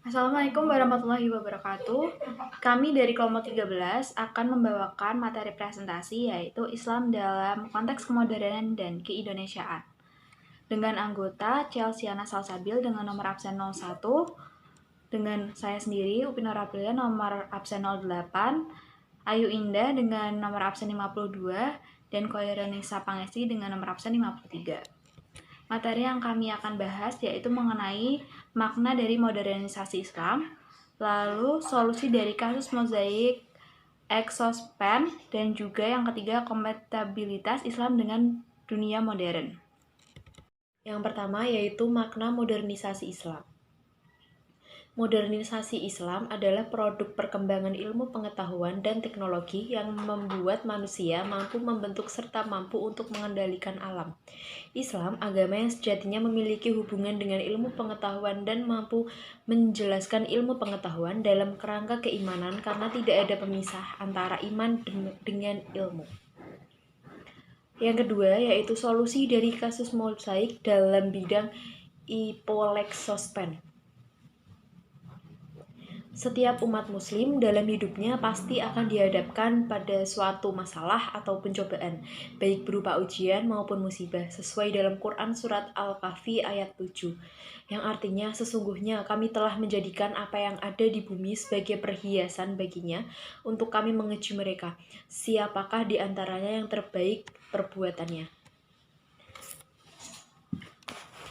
Assalamualaikum warahmatullahi wabarakatuh. Kami dari kelompok 13 akan membawakan materi presentasi yaitu Islam dalam konteks kemodernan dan keindonesiaan. Dengan anggota Chelsiana Salsabil dengan nomor absen 01, dengan saya sendiri Upin Aprilia nomor absen 08, Ayu Indah dengan nomor absen 52, dan Koironisa Pangesti dengan nomor absen 53. Materi yang kami akan bahas yaitu mengenai makna dari modernisasi Islam, lalu solusi dari kasus mozaik Exospan, dan juga yang ketiga kompatibilitas Islam dengan dunia modern. Yang pertama yaitu makna modernisasi Islam. Modernisasi Islam adalah produk perkembangan ilmu pengetahuan dan teknologi yang membuat manusia mampu membentuk serta mampu untuk mengendalikan alam. Islam, agama yang sejatinya memiliki hubungan dengan ilmu pengetahuan dan mampu menjelaskan ilmu pengetahuan dalam kerangka keimanan karena tidak ada pemisah antara iman dengan ilmu. Yang kedua yaitu solusi dari kasus mozaik dalam bidang Ipolexospan. Setiap umat muslim dalam hidupnya pasti akan dihadapkan pada suatu masalah atau pencobaan, baik berupa ujian maupun musibah, sesuai dalam Quran Surat Al-Kahfi ayat 7, yang artinya sesungguhnya kami telah menjadikan apa yang ada di bumi sebagai perhiasan baginya untuk kami menguji mereka, siapakah di antaranya yang terbaik perbuatannya.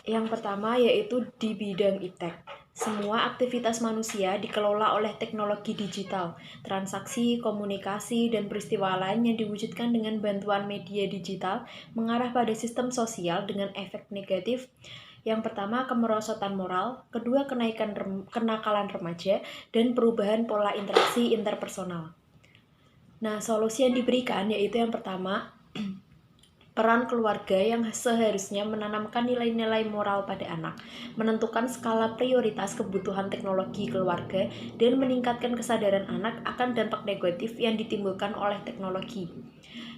Yang pertama yaitu di bidang iptek. Semua aktivitas manusia dikelola oleh teknologi digital, transaksi, komunikasi, dan peristiwa lain yang diwujudkan dengan bantuan media digital mengarah pada sistem sosial dengan efek negatif. Yang pertama, kemerosotan moral, kedua, kenakalan remaja, dan perubahan pola interaksi interpersonal. Nah, solusi yang diberikan yaitu yang pertama, peran keluarga yang seharusnya menanamkan nilai-nilai moral pada anak, menentukan skala prioritas kebutuhan teknologi keluarga, dan meningkatkan kesadaran anak akan dampak negatif yang ditimbulkan oleh teknologi.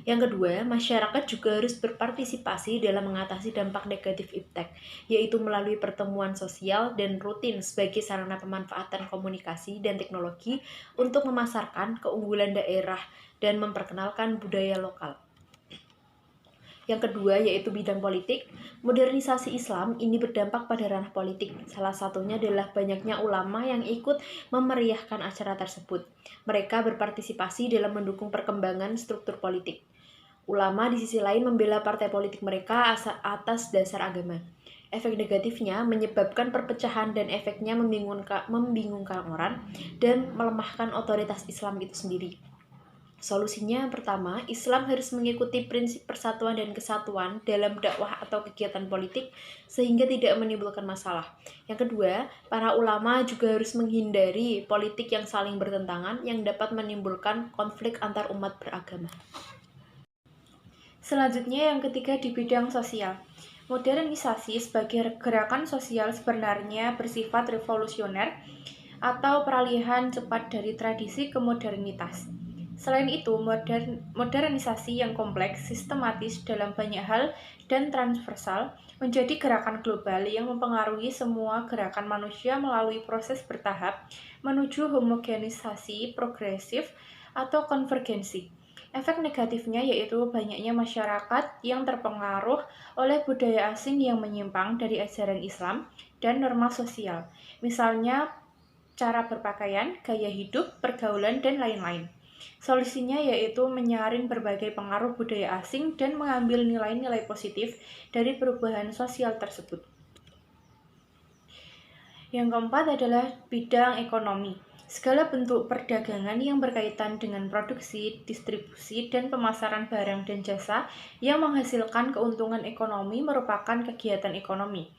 Yang kedua, masyarakat juga harus berpartisipasi dalam mengatasi dampak negatif iptek, yaitu melalui pertemuan sosial dan rutin sebagai sarana pemanfaatan komunikasi dan teknologi untuk memasarkan keunggulan daerah dan memperkenalkan budaya lokal. Yang kedua yaitu bidang politik. Modernisasi Islam ini berdampak pada ranah politik. Salah satunya adalah banyaknya ulama yang ikut memeriahkan acara tersebut. Mereka berpartisipasi dalam mendukung perkembangan struktur politik. Ulama di sisi lain membela partai politik mereka atas dasar agama. Efek negatifnya menyebabkan perpecahan dan efeknya membingungkan orang dan melemahkan otoritas Islam itu sendiri. Solusinya yang pertama, Islam harus mengikuti prinsip persatuan dan kesatuan dalam dakwah atau kegiatan politik sehingga tidak menimbulkan masalah. Yang kedua, para ulama juga harus menghindari politik yang saling bertentangan yang dapat menimbulkan konflik antar umat beragama. Selanjutnya yang ketiga di bidang sosial. Modernisasi sebagai gerakan sosial sebenarnya bersifat revolusioner atau peralihan cepat dari tradisi ke modernitas. Selain itu, modernisasi yang kompleks, sistematis dalam banyak hal, dan transversal menjadi gerakan global yang mempengaruhi semua gerakan manusia melalui proses bertahap menuju homogenisasi progresif atau konvergensi. Efek negatifnya yaitu banyaknya masyarakat yang terpengaruh oleh budaya asing yang menyimpang dari ajaran Islam dan norma sosial, misalnya cara berpakaian, gaya hidup, pergaulan, dan lain-lain. Solusinya yaitu menyaring berbagai pengaruh budaya asing dan mengambil nilai-nilai positif dari perubahan sosial tersebut. Yang keempat adalah bidang ekonomi. Segala bentuk perdagangan yang berkaitan dengan produksi, distribusi, dan pemasaran barang dan jasa yang menghasilkan keuntungan ekonomi merupakan kegiatan ekonomi.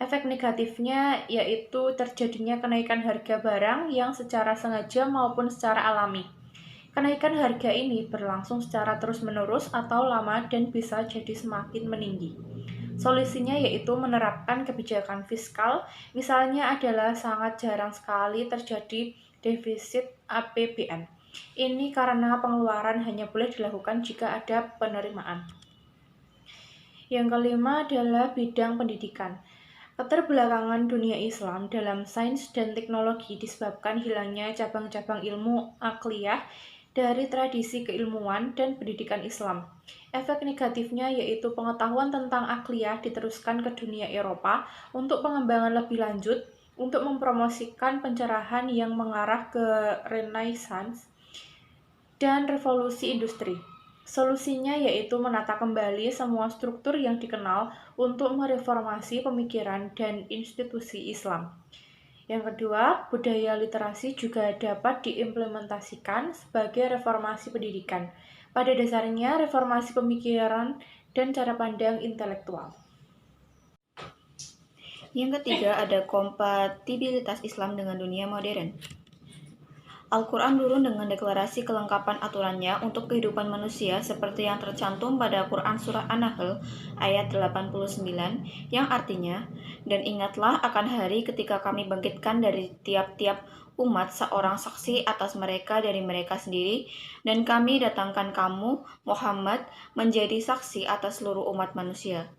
Efek negatifnya yaitu terjadinya kenaikan harga barang yang secara sengaja maupun secara alami. Kenaikan harga ini berlangsung secara terus-menerus atau lama dan bisa jadi semakin meninggi. Solusinya yaitu menerapkan kebijakan fiskal, misalnya adalah sangat jarang sekali terjadi defisit APBN. Ini karena pengeluaran hanya boleh dilakukan jika ada penerimaan. Yang kelima adalah bidang pendidikan. Keterbelakangan dunia Islam dalam sains dan teknologi disebabkan hilangnya cabang-cabang ilmu akliyah dari tradisi keilmuan dan pendidikan Islam. Efek negatifnya yaitu pengetahuan tentang akliyah diteruskan ke dunia Eropa untuk pengembangan lebih lanjut untuk mempromosikan pencerahan yang mengarah ke Renaissance dan revolusi industri. Solusinya yaitu menata kembali semua struktur yang dikenal untuk mereformasi pemikiran dan institusi Islam. Yang kedua, budaya literasi juga dapat diimplementasikan sebagai reformasi pendidikan. Pada dasarnya, reformasi pemikiran dan cara pandang intelektual. Yang ketiga ada kompatibilitas Islam dengan dunia modern. Al-Quran turun dengan deklarasi kelengkapan aturannya untuk kehidupan manusia seperti yang tercantum pada Quran Surah An-Nahl ayat 89 yang artinya, "Dan ingatlah akan hari ketika kami bangkitkan dari tiap-tiap umat seorang saksi atas mereka dari mereka sendiri, dan kami datangkan kamu, Muhammad, menjadi saksi atas seluruh umat manusia.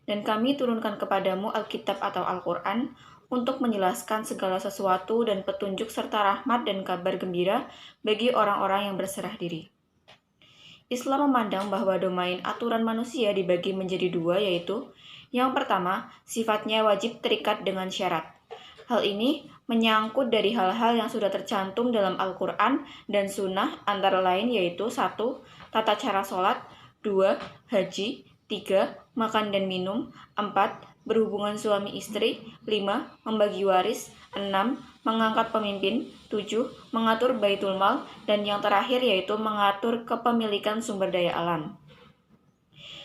Dan kami turunkan kepadamu Alkitab atau Al-Quran untuk menjelaskan segala sesuatu dan petunjuk serta rahmat dan kabar gembira bagi orang-orang yang berserah diri." Islam memandang bahwa domain aturan manusia dibagi menjadi dua, yaitu yang pertama, sifatnya wajib terikat dengan syarat. Hal ini menyangkut dari hal-hal yang sudah tercantum dalam Al-Quran dan Sunnah, antara lain yaitu 1. Tata cara sholat, 2. Haji, 3. Makan dan minum, 4. Berhubungan suami istri, 5. Membagi waris, 6. Mengangkat pemimpin, 7. Mengatur baitul mal, dan yang terakhir yaitu mengatur kepemilikan sumber daya alam.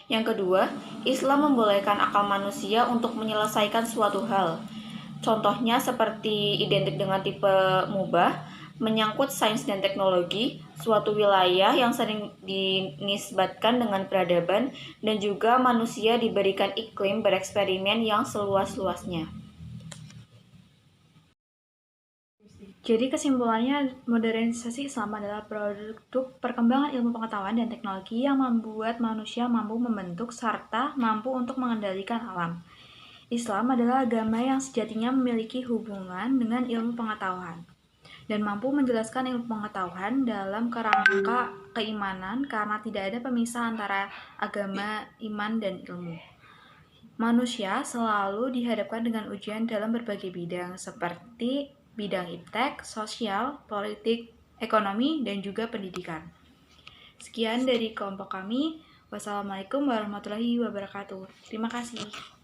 Yang kedua, Islam membolehkan akal manusia untuk menyelesaikan suatu hal. Contohnya seperti identik dengan tipe mubah, menyangkut sains dan teknologi, suatu wilayah yang sering dinisbatkan dengan peradaban, dan juga manusia diberikan iklim bereksperimen yang seluas-luasnya. Jadi kesimpulannya, modernisasi Islam adalah produk perkembangan ilmu pengetahuan dan teknologi yang membuat manusia mampu membentuk serta mampu untuk mengendalikan alam. Islam adalah agama yang sejatinya memiliki hubungan dengan ilmu pengetahuan dan mampu menjelaskan ilmu pengetahuan dalam kerangka keimanan karena tidak ada pemisah antara agama, iman, dan ilmu. Manusia selalu dihadapkan dengan ujian dalam berbagai bidang seperti bidang iptek, sosial, politik, ekonomi, dan juga pendidikan. Sekian dari kelompok kami. Wassalamualaikum warahmatullahi wabarakatuh. Terima kasih.